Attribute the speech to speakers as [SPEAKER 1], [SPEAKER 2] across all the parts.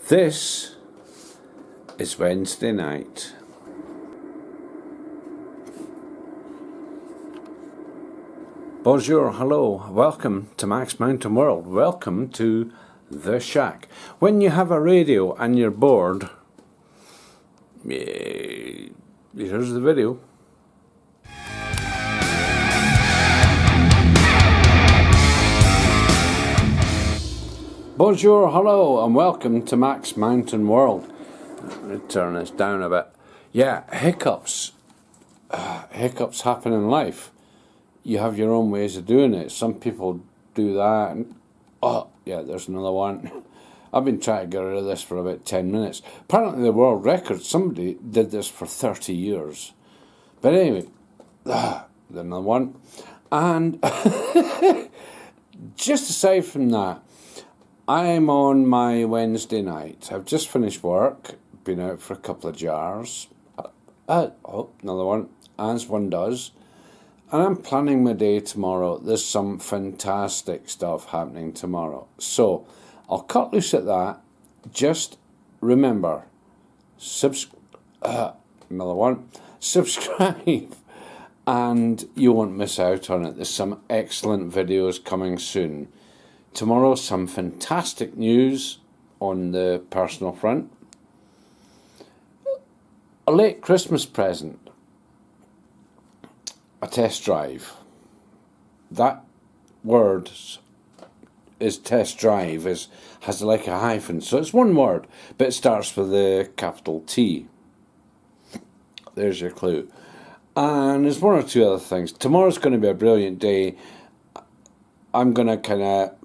[SPEAKER 1] This is Wednesday night. Bonjour, hello, welcome to MaxMountainWorld. Welcome to The Shack. When you have a radio and you're bored, here's the video. Bonjour, hello, and welcome to MaxMountainWorld. Let me turn this down a bit. Yeah, hiccups. Hiccups happen in life. You have your own ways of doing it. Some people do that. And, oh, yeah, there's another one. I've been trying to get rid of this for about 10 minutes. Apparently the world record, somebody did this for 30 years. But anyway, another one. And just aside from that, I'm on my Wednesday night. I've just finished work, been out for a couple of jars. Oh, another one, as one does. And I'm planning my day tomorrow. There's some fantastic stuff happening tomorrow. So, I'll cut loose at that. Just remember, another one, subscribe. And you won't miss out on it. There's some excellent videos coming soon. Tomorrow, some fantastic news on the personal front. A late Christmas present. A test drive. That word is test drive, has like a hyphen. So it's one word, but it starts with a capital T. There's your clue. And there's one or two other things. Tomorrow's going to be a brilliant day. I'm going to kind of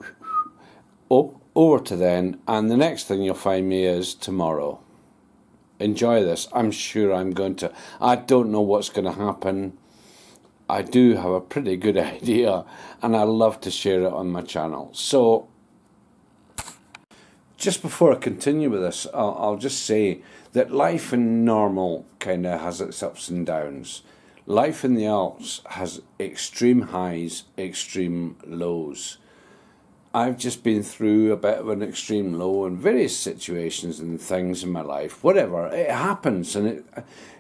[SPEAKER 1] over to then, and the next thing you'll find me is tomorrow. Enjoy this. I'm sure I'm going to. I don't know what's going to happen. I do have a pretty good idea, and I love to share it on my channel. So, just before I continue with this, I'll just say that life in normal kind of has its ups and downs. Life in the Alps has extreme highs, extreme lows. I've just been through a bit of an extreme low in various situations and things in my life. Whatever, it happens, and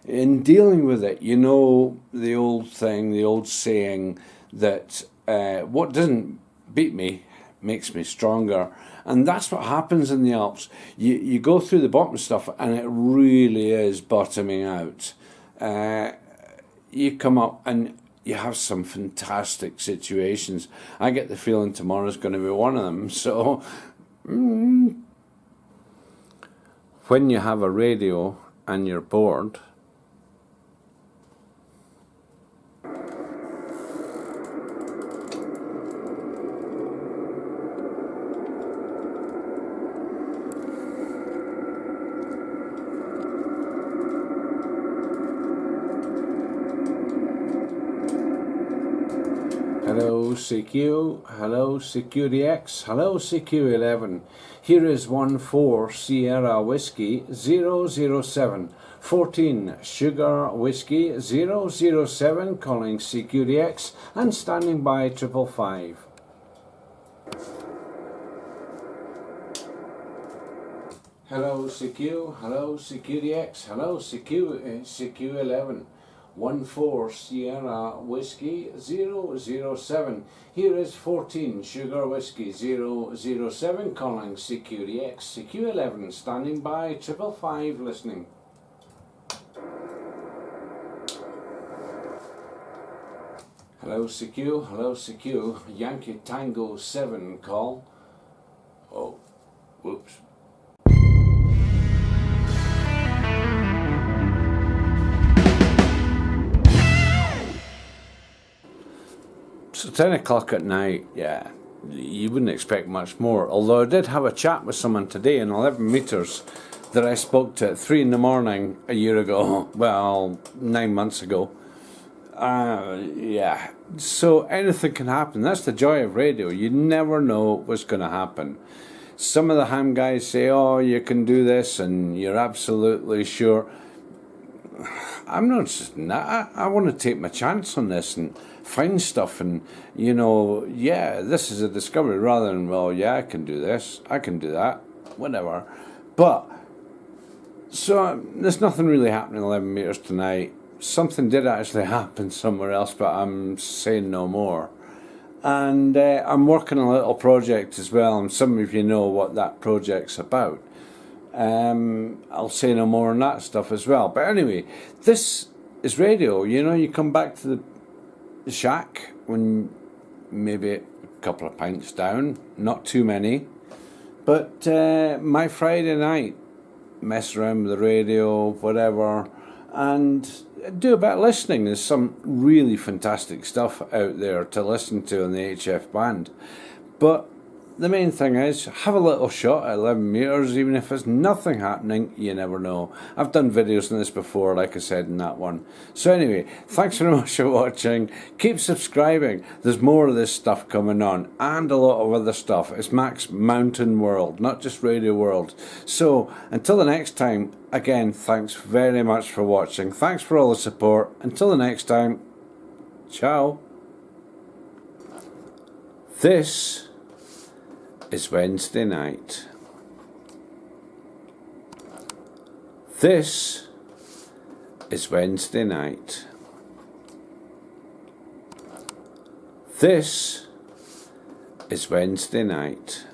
[SPEAKER 1] in dealing with it, you know the old thing, the old saying that what doesn't beat me makes me stronger. And that's what happens in the Alps. You go through the bottom stuff, and it really is bottoming out. You come up and you have some fantastic situations. I get the feeling tomorrow's going to be one of them. So, when you have a radio and you're bored, hello CQ, hello CQDX, hello CQ11. Here is 14 Sierra Whiskey 007, 14 Sugar Whiskey 007, calling CQDX and standing by 555. Hello CQ, hello CQDX, hello CQ11. 14 Sierra Whiskey 007. Here is 14 Sugar Whiskey 007 calling CQDX. CQ11 standing by 555 listening. Hello CQ, Yankee Tango 7 call. Oh, whoops. So 10 o'clock at night, yeah, you wouldn't expect much more. Although I did have a chat with someone today in 11 metres that I spoke to at 3 in the morning a year ago, well, 9 months ago. Yeah, so anything can happen. That's the joy of radio. You never know what's going to happen. Some of the ham guys say, oh, you can do this, and you're absolutely sure. I'm not, I want to take my chance on this and find stuff, and yeah, this is a discovery rather than, well, yeah, I can do this, I can do that, whatever. But, so there's nothing really happening 11 metres tonight. Something did actually happen somewhere else, but I'm saying no more. And I'm working on a little project as well, and some of you know what that project's about. I'll say no more on that stuff as well. But anyway, this is radio. You know, you come back to the shack when maybe a couple of pints down, not too many. But my Friday night, mess around with the radio, whatever, and do a bit of listening. There's some really fantastic stuff out there to listen to on the HF band. But the main thing is, have a little shot at 11 metres, even if there's nothing happening, you never know. I've done videos on this before, like I said in that one. So anyway, thanks very much for watching. Keep subscribing. There's more of this stuff coming on, and a lot of other stuff. It's MaxMountainWorld, not just Radio World. So, until the next time, again, thanks very much for watching. Thanks for all the support. Until the next time, ciao. This is Wednesday night. This is Wednesday night. This is Wednesday night.